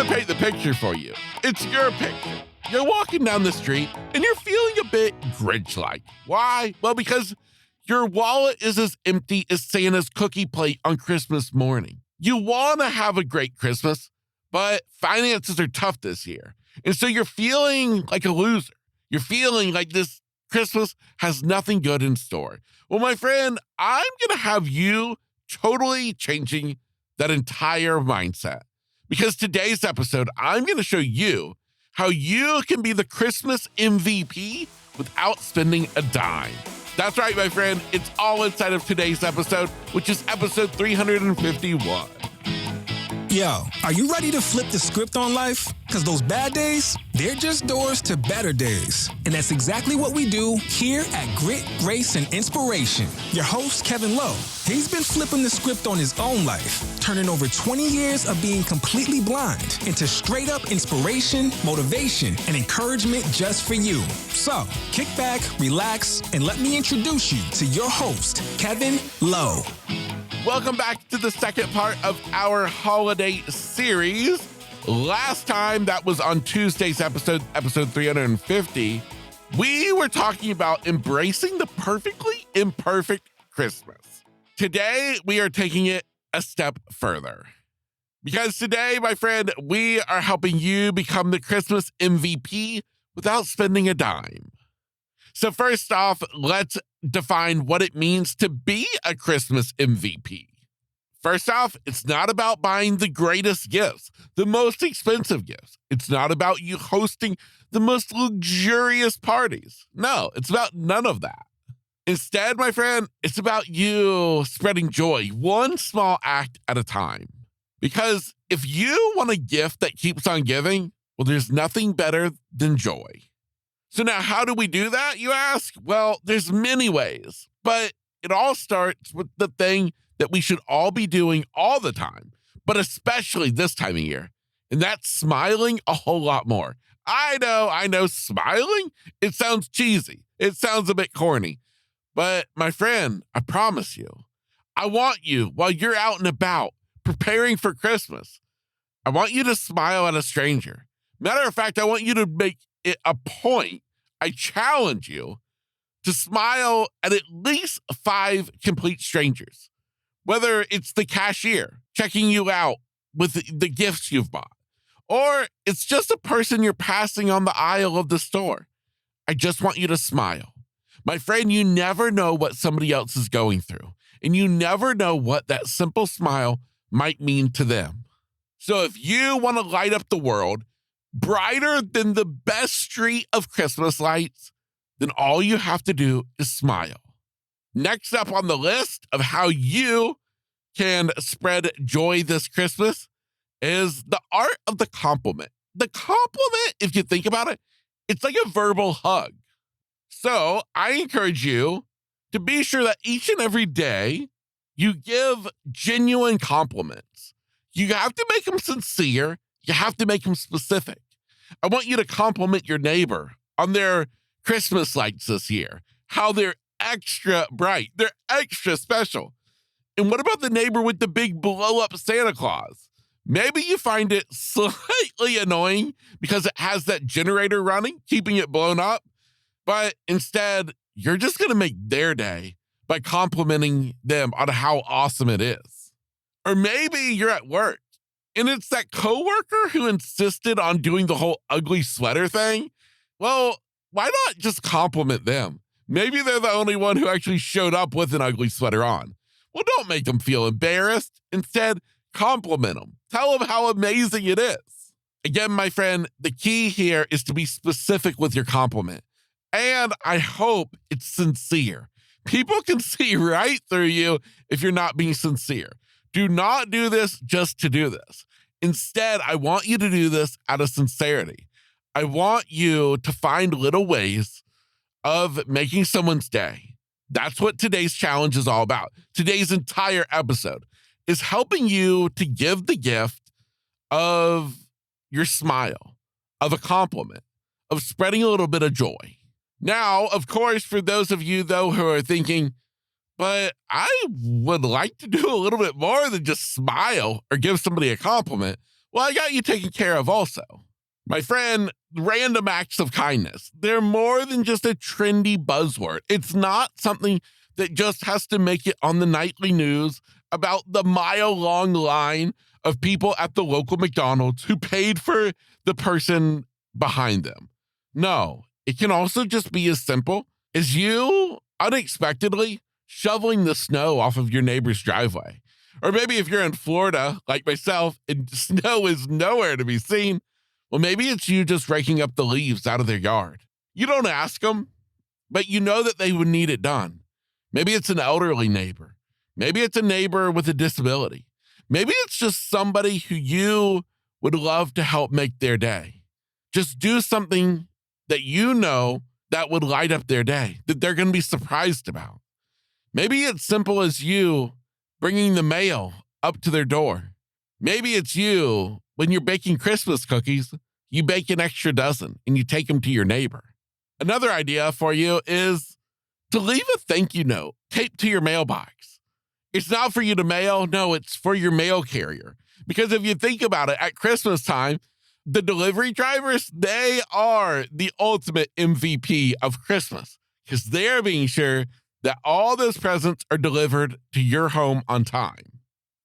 going to paint the picture for you. It's your picture. You're walking down the street and you're feeling a bit Grinch-like. Why? Well, because your wallet is as empty as Santa's cookie plate on Christmas morning. You want to have a great Christmas, but finances are tough this year. And so you're feeling like a loser. You're feeling like this Christmas has nothing good in store. Well, my friend, I'm going to have you totally changing that entire mindset. Because today's episode, I'm going to show you how you can be the Christmas MVP without spending a dime. That's right, my friend. It's all inside of today's episode, which is episode 351. Yo, are you ready to flip the script on life? Because those bad days, they're just doors to better days. And that's exactly what we do here at Grit, Grace, and Inspiration. Your host, Kevin Lowe, he's been flipping the script on his own life, turning over 20 years of being completely blind into straight up inspiration, motivation, and encouragement just for you. So, kick back, relax, and let me introduce you to your host, Kevin Lowe. Welcome back to the second part of our holiday series. Last time, that was on Tuesday's episode 350, we were talking about embracing the perfectly imperfect Christmas. Today, we are taking it a step further. Because today, my friend, we are helping you become the Christmas MVP without spending a dime. So first off, let's define what it means to be a Christmas MVP. First off, it's not about buying the greatest gifts, the most expensive gifts. It's not about you hosting the most luxurious parties. No, it's about none of that. Instead, my friend, it's about you spreading joy, one small act at a time. Because if you want a gift that keeps on giving, well, there's nothing better than joy. So now, how do we do that, you ask? Well, there's many ways, but it all starts with the thing that we should all be doing all the time, but especially this time of year, and that's smiling a whole lot more. I know, smiling, it sounds cheesy. It sounds a bit corny, but my friend, I promise you, I want you, while you're out and about preparing for Christmas, I want you to smile at a stranger. Matter of fact, I want you to make it a point, I challenge you to smile at least 5 complete strangers. Whether it's the cashier checking you out with the gifts you've bought, or it's just a person you're passing on the aisle of the store. I just want you to smile. My friend, you never know what somebody else is going through, and you never know what that simple smile might mean to them. So if you want to light up the world, brighter than the best street of Christmas lights, then all you have to do is smile. Next up on the list of how you can spread joy this Christmas is the art of the compliment. The compliment, if you think about it, it's like a verbal hug. So I encourage you to be sure that each and every day you give genuine compliments. You have to make them sincere. You have to make them specific. I want you to compliment your neighbor on their Christmas lights this year, how they're extra bright, they're extra special. And what about the neighbor with the big blow-up Santa Claus? Maybe you find it slightly annoying because it has that generator running, keeping it blown up, but instead, you're just going to make their day by complimenting them on how awesome it is. Or maybe you're at work and it's that coworker who insisted on doing the whole ugly sweater thing. Well, why not just compliment them? Maybe they're the only one who actually showed up with an ugly sweater on. Well, don't make them feel embarrassed. Instead, compliment them. Tell them how amazing it is. Again, my friend, the key here is to be specific with your compliment. And I hope it's sincere. People can see right through you if you're not being sincere. Do not do this just to do this. Instead, I want you to do this out of sincerity. I want you to find little ways of making someone's day. That's what today's challenge is all about. Today's entire episode is helping you to give the gift of your smile, of a compliment, of spreading a little bit of joy. Now, of course, for those of you, though, who are thinking, but I would like to do a little bit more than just smile or give somebody a compliment. Well, I got you taken care of also. My friend, random acts of kindness. They're more than just a trendy buzzword. It's not something that just has to make it on the nightly news about the mile-long line of people at the local McDonald's who paid for the person behind them. No, it can also just be as simple as you unexpectedly shoveling the snow off of your neighbor's driveway. Or maybe if you're in Florida, like myself, and snow is nowhere to be seen, well, maybe it's you just raking up the leaves out of their yard. You don't ask them, but you know that they would need it done. Maybe it's an elderly neighbor. Maybe it's a neighbor with a disability. Maybe it's just somebody who you would love to help make their day. Just do something that you know that would light up their day, that they're going to be surprised about. Maybe it's simple as you bringing the mail up to their door. Maybe it's you, when you're baking Christmas cookies, you bake an extra dozen and you take them to your neighbor. Another idea for you is to leave a thank you note taped to your mailbox. It's not for you to mail. No, it's for your mail carrier. Because if you think about it, at Christmas time, the delivery drivers, they are the ultimate MVP of Christmas because they're being sure that all those presents are delivered to your home on time.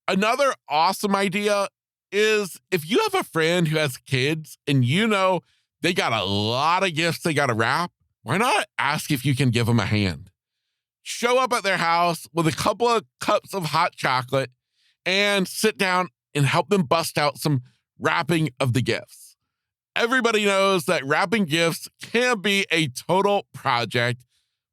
Another awesome idea is if you have a friend who has kids and you know they got a lot of gifts they got to wrap, why not ask if you can give them a hand? Show up at their house with a couple of cups of hot chocolate and sit down and help them bust out some wrapping of the gifts. Everybody knows that wrapping gifts can be a total project.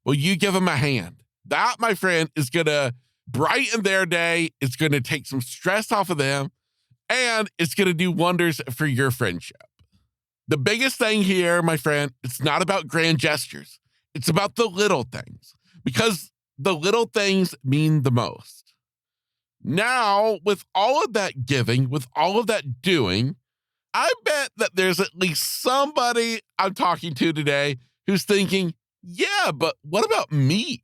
Well, you give them a hand. That, my friend, is going to brighten their day. It's going to take some stress off of them, and it's going to do wonders for your friendship. The biggest thing here, my friend, it's not about grand gestures. It's about the little things, because the little things mean the most. Now, with all of that giving, with all of that doing, I bet that there's at least somebody I'm talking to today who's thinking, yeah, but what about me?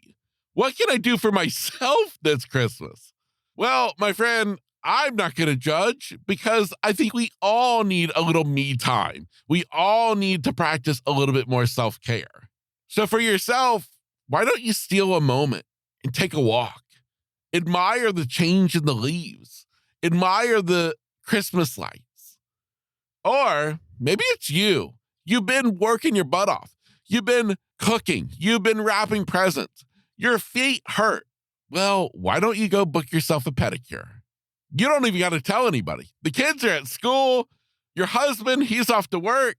What can I do for myself this Christmas? Well, my friend, I'm not going to judge because I think we all need a little me time. We all need to practice a little bit more self-care. So for yourself, why don't you steal a moment and take a walk? Admire the change in the leaves. Admire the Christmas lights. Or maybe it's you. You've been working your butt off. You've been cooking. You've been wrapping presents. Your feet hurt. Well, why don't you go book yourself a pedicure? You don't even got to tell anybody. The kids are at school. Your husband, he's off to work.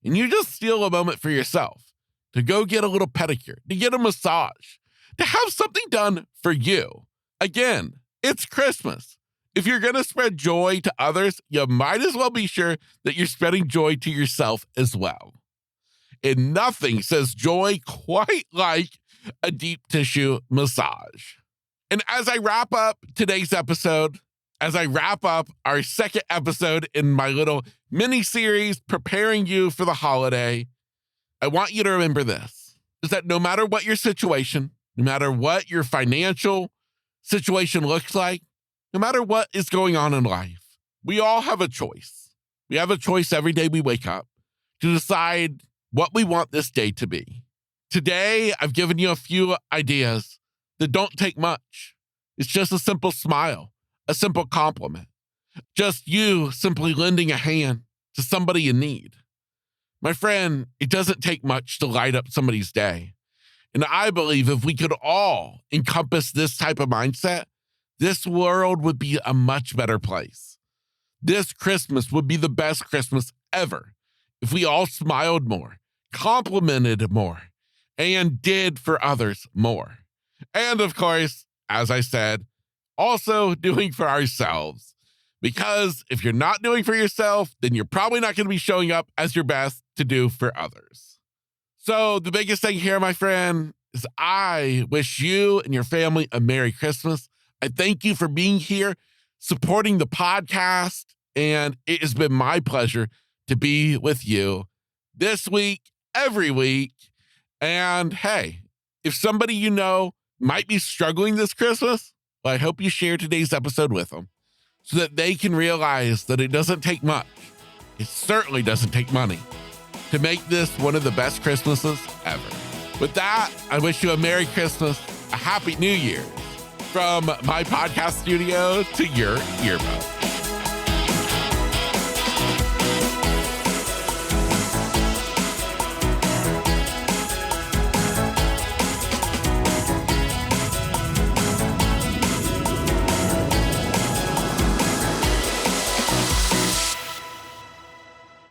And you just steal a moment for yourself to go get a little pedicure, to get a massage, to have something done for you. Again, it's Christmas. If you're going to spread joy to others, you might as well be sure that you're spreading joy to yourself as well. And nothing says joy quite like a deep tissue massage. And as I wrap up today's episode, as I wrap up our second episode in my little mini series preparing you for the holiday, I want you to remember this, is that no matter what your situation, no matter what your financial situation looks like, no matter what is going on in life, we all have a choice. We have a choice every day we wake up to decide what we want this day to be. Today, I've given you a few ideas that don't take much. It's just a simple smile, a simple compliment, just you simply lending a hand to somebody in need. My friend, it doesn't take much to light up somebody's day. And I believe if we could all encompass this type of mindset, this world would be a much better place. This Christmas would be the best Christmas ever if we all smiled more, complimented more, and did for others more. And of course, as I said, also doing for ourselves. Because if you're not doing for yourself, then you're probably not going to be showing up as your best to do for others. So the biggest thing here, my friend, is I wish you and your family a Merry Christmas. I thank you for being here, supporting the podcast, and it has been my pleasure to be with you this week, every week. And hey, if somebody you know might be struggling this Christmas, well, I hope you share today's episode with them. so that they can realize that it doesn't take much. It certainly doesn't take money to make this one of the best Christmases ever. With that, I wish you a Merry Christmas, a Happy New Year, from my podcast studio to your earbuds.